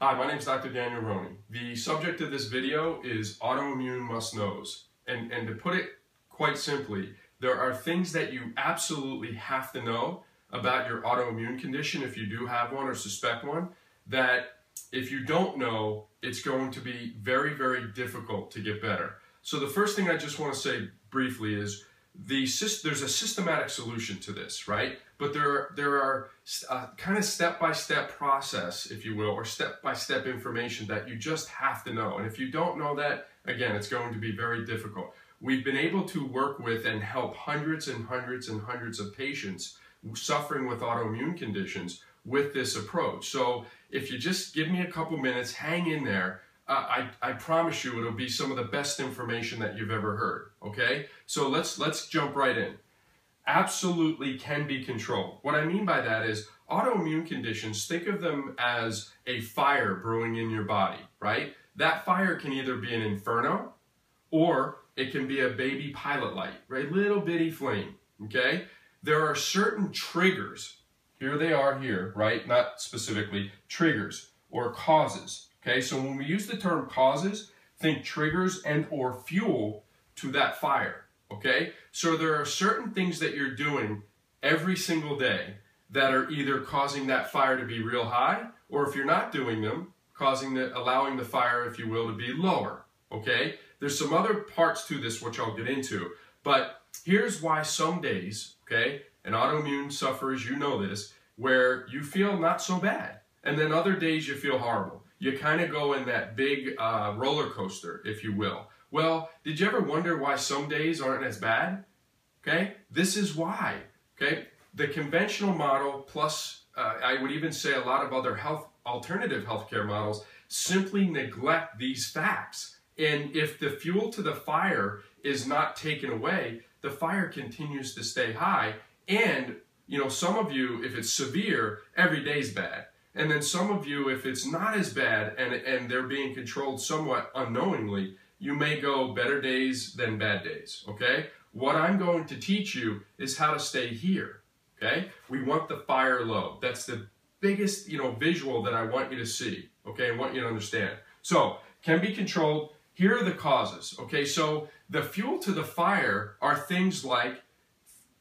Hi, my name is Dr. Daniel Roney. The subject of this video is autoimmune must-knows. And to put it quite simply, there are things that you absolutely have to know about your autoimmune condition if you do have one or suspect one, that if you don't know, it's going to be very, very difficult to get better. So the first thing I just want to say briefly is there's a systematic solution to this, right? But there are kind of step-by-step process, if you will, or step-by-step information that you just have to know. And if you don't know that, again, it's going to be very difficult. We've been able to work with and help hundreds and hundreds and hundreds of patients suffering with autoimmune conditions with this approach. So if you just give me a couple minutes, hang in there, I promise you it'll be some of the best information that you've ever heard, okay? So let's jump right in. Absolutely can be controlled. What I mean by that is autoimmune conditions, think of them as a fire brewing in your body, right? That fire can either be an inferno or it can be a baby pilot light, right? Little bitty flame, okay? There are certain triggers, here they are here, right? Not specifically, triggers or causes, okay? So when we use the term causes, think triggers and or fuel to that fire. Okay, so there are certain things that you're doing every single day that are either causing that fire to be real high, or if you're not doing them, allowing the fire, if you will, to be lower. Okay, there's some other parts to this which I'll get into, but here's why some days, okay, and autoimmune sufferers, you know this, where you feel not so bad, and then other days you feel horrible. You kind of go in that big roller coaster, if you will. Well, did you ever wonder why some days aren't as bad? Okay, this is why. Okay, the conventional model plus I would even say a lot of other alternative healthcare models simply neglect these facts. And if the fuel to the fire is not taken away, the fire continues to stay high. And you know, some of you, if it's severe, every day's bad. And then some of you, if it's not as bad and they're being controlled somewhat unknowingly, you may go better days than bad days, okay? What I'm going to teach you is how to stay here, okay? We want the fire low. That's the biggest, visual that I want you to see, okay? I want you to understand. So, can be controlled. Here are the causes, okay? So, the fuel to the fire are things like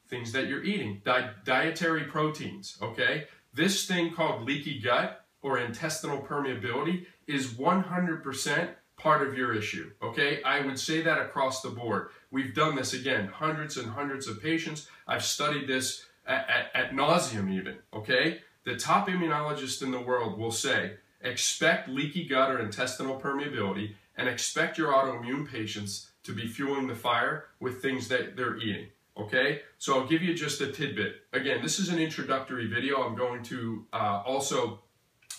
things that you're eating, dietary proteins, okay? This thing called leaky gut or intestinal permeability is 100% part of your issue, okay? I would say that across the board. We've done this, again, hundreds and hundreds of patients. I've studied this at nauseum even, okay? The top immunologist in the world will say, expect leaky gut or intestinal permeability and expect your autoimmune patients to be fueling the fire with things that they're eating, okay? So I'll give you just a tidbit. Again, this is an introductory video. I'm going to also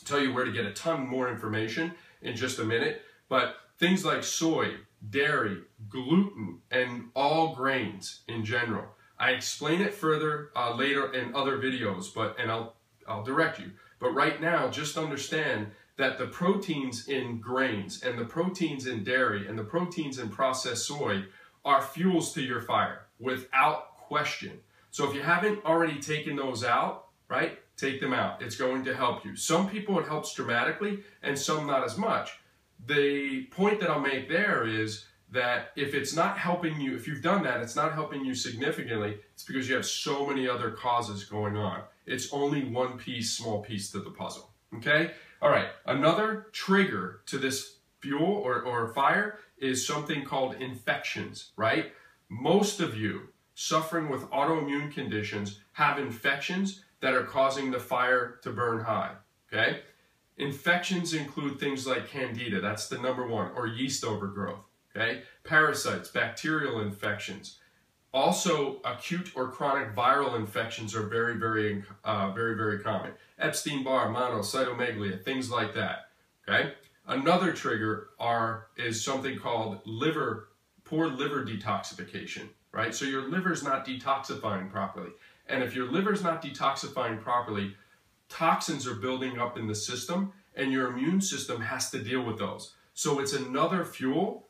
tell you where to get a ton more information in just a minute. But things like soy, dairy, gluten, and all grains in general. I explain it further later in other videos, and I'll direct you. But right now, just understand that the proteins in grains and the proteins in dairy and the proteins in processed soy are fuels to your fire, without question. So if you haven't already taken those out, right, take them out. It's going to help you. Some people it helps dramatically and some not as much. The point that I'll make there is that if it's not helping you, if you've done that, it's not helping you significantly, it's because you have so many other causes going on. It's only one piece, small piece to the puzzle, okay? All right, another trigger to this fuel or fire is something called infections, right? Most of you suffering with autoimmune conditions have infections that are causing the fire to burn high, okay? Infections include things like candida, that's the number one, or yeast overgrowth, okay? Parasites, bacterial infections. Also, acute or chronic viral infections are very, very common. Epstein-Barr, mono, cytomegaloria, things like that, okay? Another trigger is something called poor liver detoxification, right? So your liver's not detoxifying properly. And if your liver's not detoxifying properly, toxins are building up in the system and your immune system has to deal with those. So it's another fuel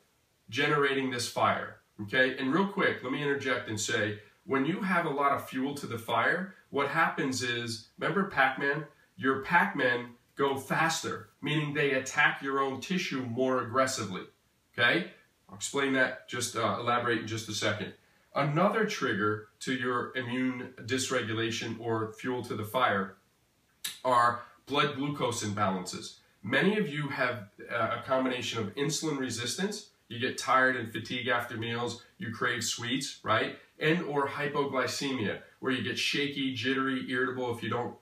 generating this fire, okay? And real quick, let me interject and say, when you have a lot of fuel to the fire, what happens is, remember Pac-Man? Your Pac-Man go faster, meaning they attack your own tissue more aggressively. Okay? I'll explain that, just elaborate in just a second. Another trigger to your immune dysregulation or fuel to the fire are blood glucose imbalances. Many of you have a combination of insulin resistance. You get tired and fatigue after meals, you crave sweets, right? And or hypoglycemia, where you get shaky, jittery, irritable if you don't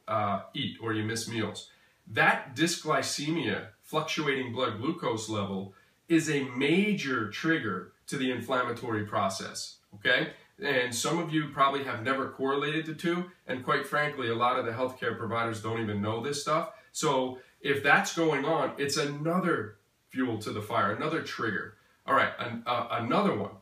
eat or you miss meals. That dysglycemia, fluctuating blood glucose level, is a major trigger to the inflammatory process, okay? And some of you probably have never correlated the two, and quite frankly, a lot of the healthcare providers don't even know this stuff. So if that's going on, it's another fuel to the fire, another trigger. All right, another one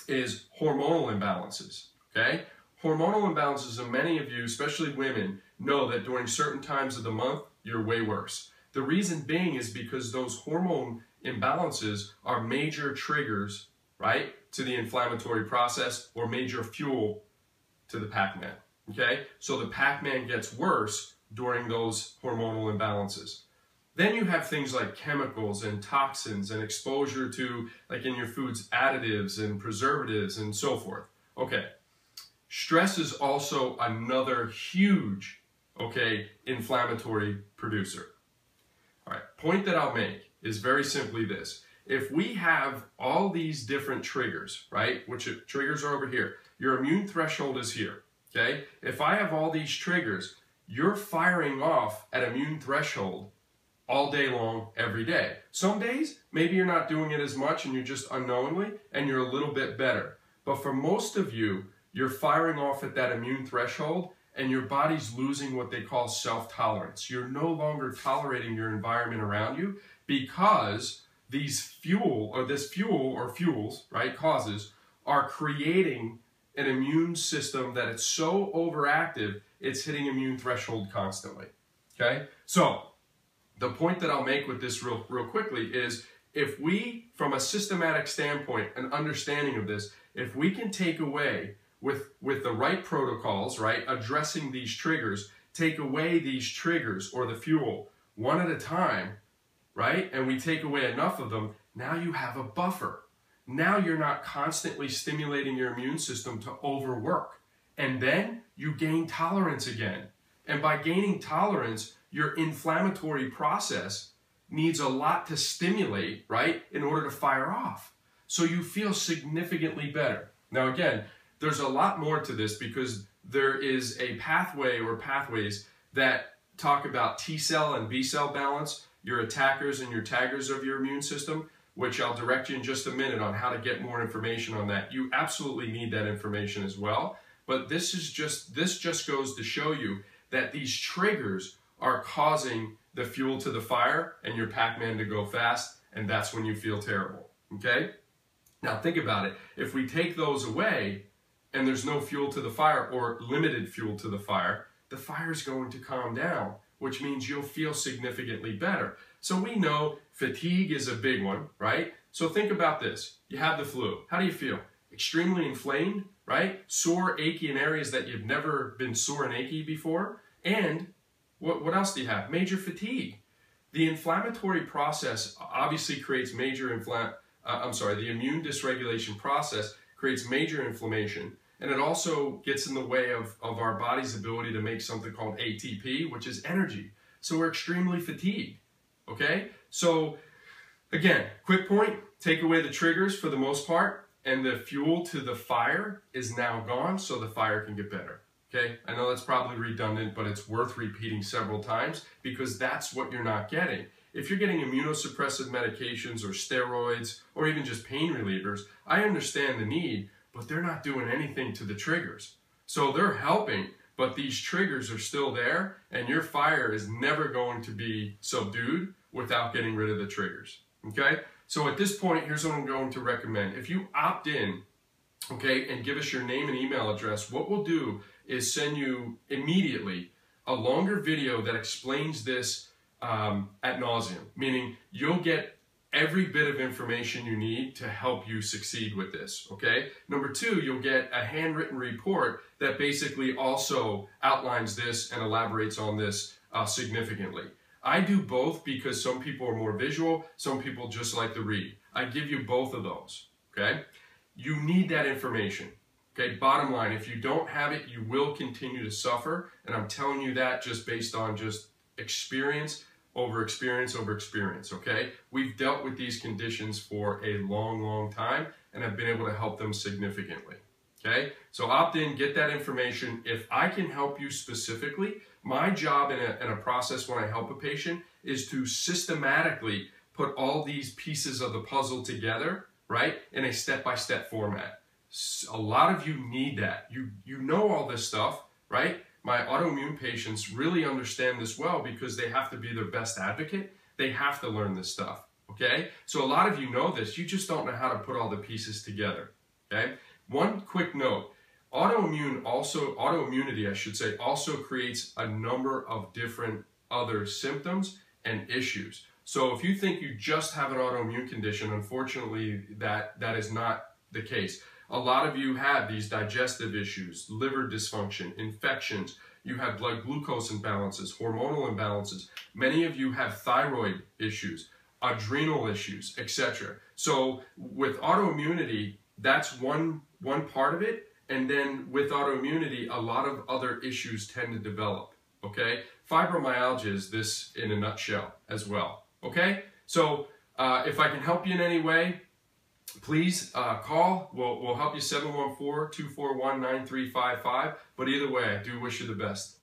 is hormonal imbalances, okay? Hormonal imbalances, and many of you, especially women, know that during certain times of the month, you're way worse. The reason being is because those hormone imbalances are major triggers, right, to the inflammatory process or major fuel to the Pac-Man, okay? So the Pac-Man gets worse during those hormonal imbalances. Then you have things like chemicals and toxins and exposure to, like in your foods, additives and preservatives and so forth. Okay, stress is also another huge, okay, inflammatory producer. All right, point that I'll make is very simply this. If we have all these different triggers, right, which triggers are over here, your immune threshold is here, okay? If I have all these triggers, you're firing off at immune threshold all day long, every day. Some days, maybe you're not doing it as much and you're just unknowingly and you're a little bit better. But for most of you, you're firing off at that immune threshold and your body's losing what they call self-tolerance. You're no longer tolerating your environment around you because these fuels, right, causes are creating an immune system that it's so overactive, it's hitting immune threshold constantly, okay? So, the point that I'll make with this real quickly is if we, from a systematic standpoint, an understanding of this, if we can take away with the right protocols, right, addressing these triggers, take away these triggers or the fuel one at a time, right, and we take away enough of them, now you have a buffer. Now you're not constantly stimulating your immune system to overwork. And then you gain tolerance again. And by gaining tolerance, your inflammatory process needs a lot to stimulate, right, in order to fire off. So you feel significantly better. Now again, there's a lot more to this because there is a pathway or pathways that talk about T cell and B cell balance, your attackers and your taggers of your immune system, which I'll direct you in just a minute on how to get more information on that. You absolutely need that information as well. But this just goes to show you that these triggers are causing the fuel to the fire and your Pac-Man to go fast, and that's when you feel terrible, okay? Now think about it. If we take those away and there's no fuel to the fire or limited fuel to the fire is going to calm down, which means you'll feel significantly better. So we know fatigue is a big one, right? So think about this. You have the flu. How do you feel? Extremely inflamed, right? Sore, achy in areas that you've never been sore and achy before. And what else do you have? Major fatigue. The inflammatory process obviously creates major the immune dysregulation process creates major inflammation. And it also gets in the way of our body's ability to make something called ATP, which is energy. So we're extremely fatigued, okay? So again, quick point, take away the triggers for the most part, and the fuel to the fire is now gone, so the fire can get better. Okay, I know that's probably redundant, but it's worth repeating several times because that's what you're not getting. If you're getting immunosuppressive medications or steroids or even just pain relievers, I understand the need, but they're not doing anything to the triggers. So they're helping, but these triggers are still there and your fire is never going to be subdued without getting rid of the triggers. Okay, so at this point, here's what I'm going to recommend. If you opt in, okay, and give us your name and email address, what we'll do is send you immediately a longer video that explains this ad nauseum, meaning you'll get every bit of information you need to help you succeed with this, okay? Number two, you'll get a handwritten report that basically also outlines this and elaborates on this significantly. I do both because some people are more visual, some people just like to read. I give you both of those, okay? You need that information, okay? Bottom line, if you don't have it, you will continue to suffer, and I'm telling you that just based on just experience over experience over experience, okay? We've dealt with these conditions for a long, long time, and I've been able to help them significantly, okay? So opt in, get that information. If I can help you specifically, my job in a process when I help a patient is to systematically put all these pieces of the puzzle together, right, in a step-by-step format. A lot of you need that. You know all this stuff, right? My autoimmune patients really understand this well because they have to be their best advocate. They have to learn this stuff, okay? So a lot of you know this. You just don't know how to put all the pieces together, okay? One quick note. Autoimmunity, I should say, also creates a number of different other symptoms and issues. So if you think you just have an autoimmune condition, unfortunately, that is not the case. A lot of you have these digestive issues, liver dysfunction, infections. You have blood glucose imbalances, hormonal imbalances. Many of you have thyroid issues, adrenal issues, etc. So with autoimmunity, that's one part of it. And then with autoimmunity, a lot of other issues tend to develop, okay? Fibromyalgia is this in a nutshell as well, okay? So if I can help you in any way, please call. We'll help you, 714-241-9355. But either way, I do wish you the best.